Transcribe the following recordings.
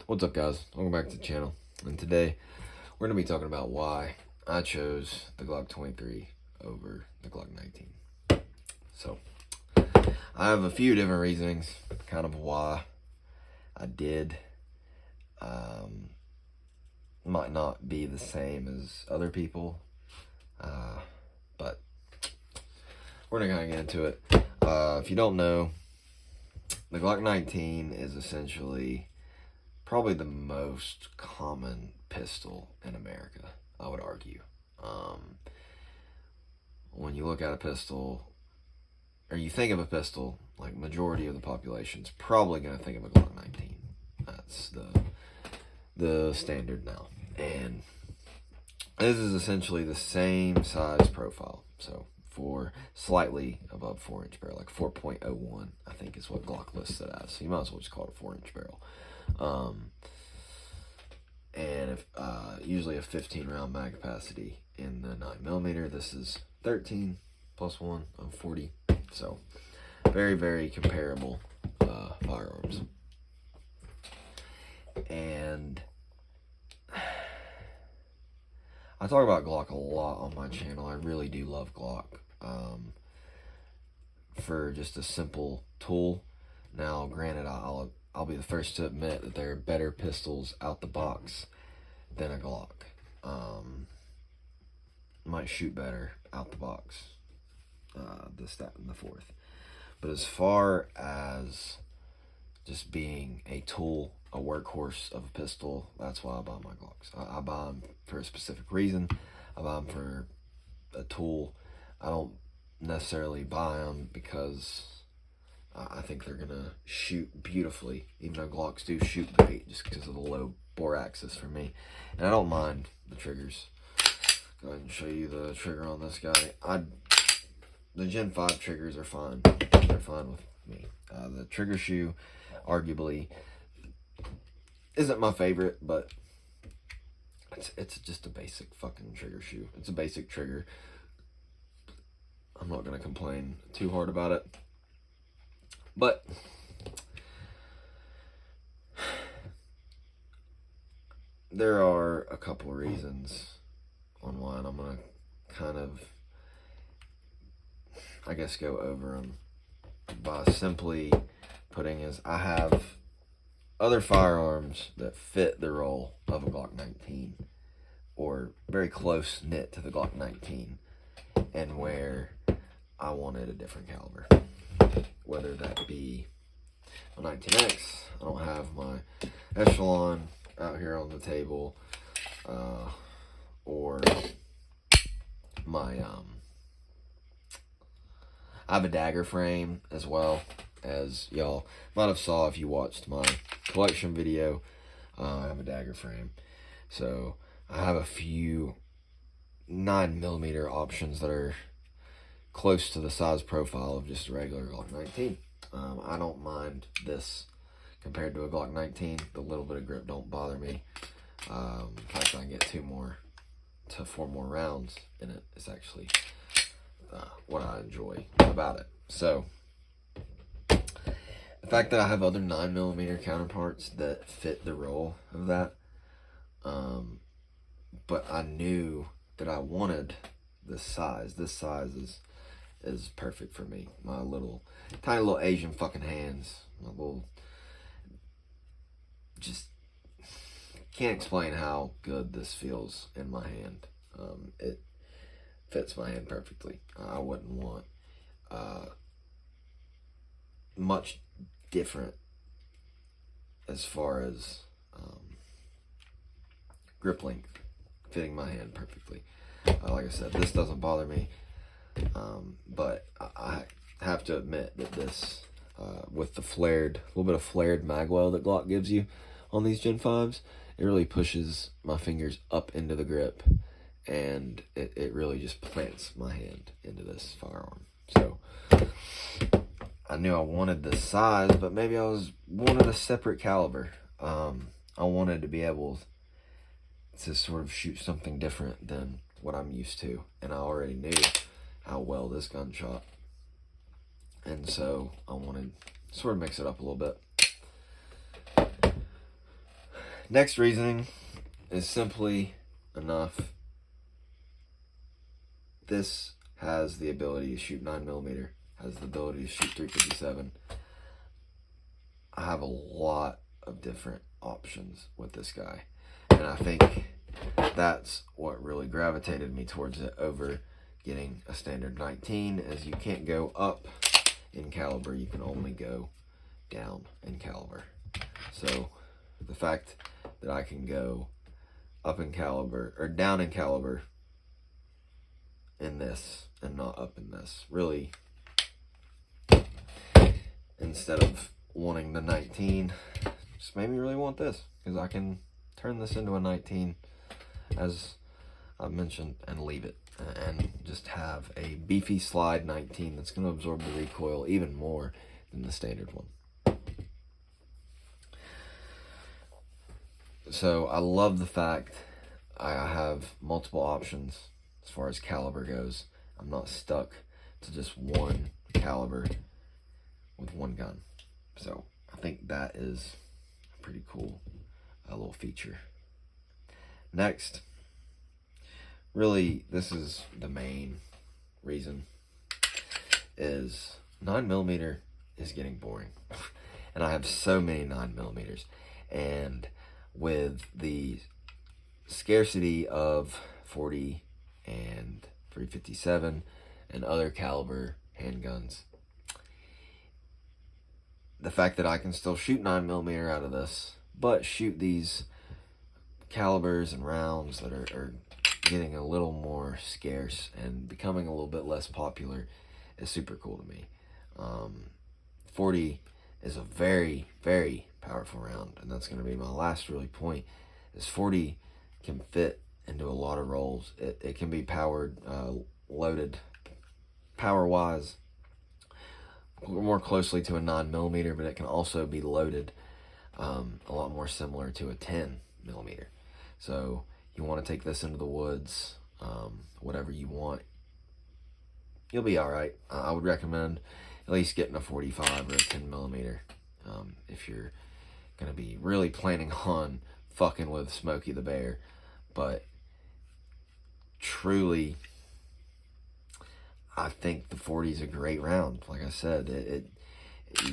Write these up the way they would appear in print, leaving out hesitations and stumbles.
What's up, guys? Welcome back to the channel. And today we're going to be talking about why I chose the Glock 23 over the Glock 19. So I have a few different reasonings kind of why I did. Might not be the same as other people, but we're going to kind of get into it. If you don't know, the Glock 19 is essentially probably the most common pistol in America, I would argue. When you look at a pistol, or you think of a pistol, like majority of the population's probably going to think of a Glock 19. That's the standard now. And this is essentially the same size profile. So for slightly above 4-inch barrel, like 4.01, I think is what Glock lists it as. So you might as well just call it a 4-inch barrel. And if usually a 15 round mag capacity in the 9mm. This is 13 plus 1 of 40. So very, very comparable firearms. And I talk about Glock a lot on my channel. I really do love Glock for just a simple tool. Now, granted, I'll be the first to admit that there are better pistols out the box than a Glock. Might shoot better out the box, this, that, and the fourth. But as far as just being a tool, a workhorse of a pistol, that's why I buy my Glocks. I buy them for a specific reason. I buy them for a tool. I don't necessarily buy them because I think they're gonna shoot beautifully, even though Glocks do shoot great just because of the low bore axis for me. And I don't mind the triggers. Go ahead and show you the trigger on this guy. The Gen 5 triggers are fine. They're fine with me. The trigger shoe, arguably, isn't my favorite, but it's just a basic fucking trigger shoe. It's a basic trigger. I'm not gonna complain too hard about it. But there are a couple of reasons on why, and I'm going to kind of, I guess, go over them by simply putting is I have other firearms that fit the role of a Glock 19 or very close knit to the Glock 19, and where I wanted a different caliber. Whether that be a 19X, I don't have my Echelon out here on the table, or my, I have a dagger frame as well, as y'all might have saw if you watched my collection video. I have a dagger frame. So I have a few 9mm options that are close to the size profile of just a regular Glock 19. I don't mind this compared to a Glock 19. The little bit of grip don't bother me. In fact, I can get 4 more rounds in it. It's actually what I enjoy about it. So the fact that I have other 9mm counterparts that fit the role of that, but I knew that I wanted this size. This size is perfect for me. My tiny little Asian fucking hands. My little, just can't explain how good this feels in my hand. It fits my hand perfectly. I wouldn't want much different as far as grip length, fitting my hand perfectly. Like I said, this doesn't bother me. But I have to admit that this, with the little bit of flared magwell that Glock gives you on these Gen 5s, it really pushes my fingers up into the grip, and it really just plants my hand into this firearm. So I knew I wanted this size, but maybe I wanted a separate caliber. I wanted to be able to sort of shoot something different than what I'm used to, and I already knew how well this gun shot, and so I wanted to sort of mix it up a little bit. Next reasoning is simply enough. This has the ability to shoot 9mm, has the ability to shoot 357. I have a lot of different options with this guy, and I think that's what really gravitated me towards it over getting a standard 19, as you can't go up in caliber, you can only go down in caliber. So the fact that I can go up in caliber or down in caliber in this and not up in this, really, instead of wanting the 19, just made me really want this, because I can turn this into a 19, as I mentioned, and leave it and just have a beefy slide 19 that's going to absorb the recoil even more than the standard one. So I love the fact I have multiple options as far as caliber goes. I'm not stuck to just one caliber with one gun. So I think that is a pretty cool little feature. Next, really, this is the main reason, is 9mm is getting boring. And I have so many 9mm. And with the scarcity of 40 and 357 and other caliber handguns, the fact that I can still shoot 9mm out of this, but shoot these calibers and rounds that are getting a little more scarce and becoming a little bit less popular is super cool to me. 40 is a very, very powerful round, and that's going to be my last really point, is 40 can fit into a lot of roles. It can be powered, loaded power-wise more closely to a 9mm, but it can also be loaded a lot more similar to a 10mm. So you want to take this into the woods, whatever you want, you'll be all right. I would recommend at least getting a 45 or a 10mm if you're going to be really planning on fucking with Smokey the Bear. But truly, I think the 40 is a great round. Like I said, you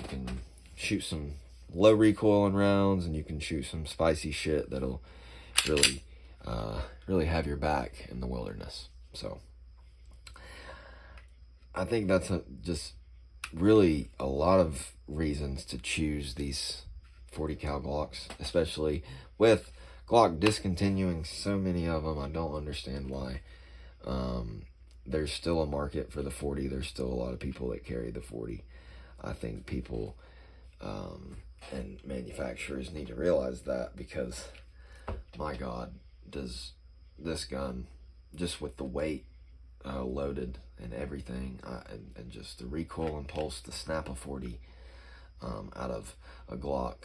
can shoot some low recoil in rounds, and you can shoot some spicy shit that'll really really have your back in the wilderness. So I think that's just really a lot of reasons to choose these 40 cal Glocks, especially with Glock discontinuing so many of them. I don't understand why. There's still a market for the 40. There's still a lot of people that carry the 40. I think people and manufacturers need to realize that, because my God, does this gun, just with the weight loaded and everything, and just the recoil and pulse, the snap of 40 out of a Glock,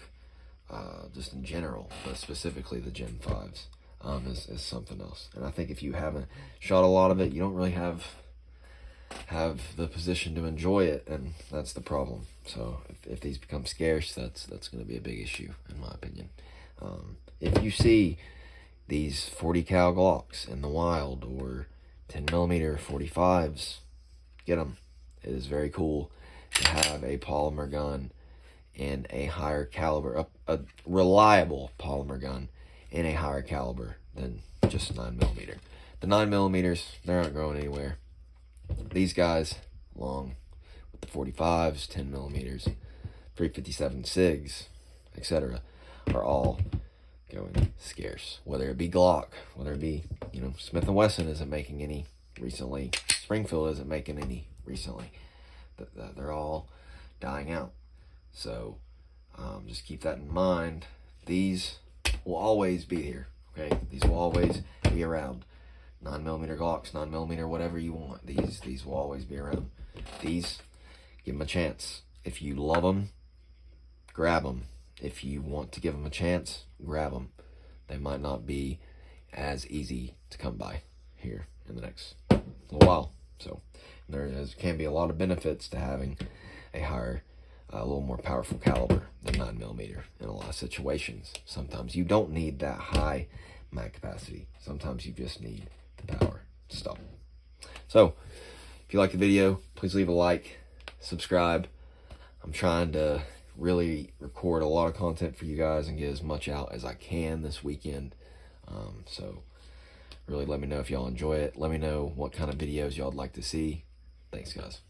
just in general, but specifically the Gen 5s, is something else. And I think if you haven't shot a lot of it, you don't really have the position to enjoy it, and that's the problem. So if these become scarce, that's going to be a big issue, in my opinion. If you see these 40 cal Glocks in the wild, or 10mm 45s, get them. It is very cool to have a polymer gun in a higher caliber, a reliable polymer gun in a higher caliber than just 9mm. The 9mm, they're not going anywhere. These guys, along with the 45s, 10mm, 357 SIGs, etc., are all going scarce. Whether it be Glock, whether it be, Smith & Wesson isn't making any recently, Springfield isn't making any recently. They're all dying out. So just keep that in mind. These will always be here, okay? These will always be around. 9mm Glocks, 9mm whatever you want. These will always be around. These, give them a chance. If you love them, grab them. If you want to give them a chance, grab them. They might not be as easy to come by here in the next little while. So there can be a lot of benefits to having a higher a little more powerful caliber than 9mm in a lot of situations. Sometimes you don't need that high mag capacity. Sometimes you just need the power to stop. So, if you like the video, please leave a like, subscribe. I'm trying to really record a lot of content for you guys and get as much out as I can this weekend. So, really let me know if y'all enjoy it. Let me know what kind of videos y'all would like to see. Thanks, guys.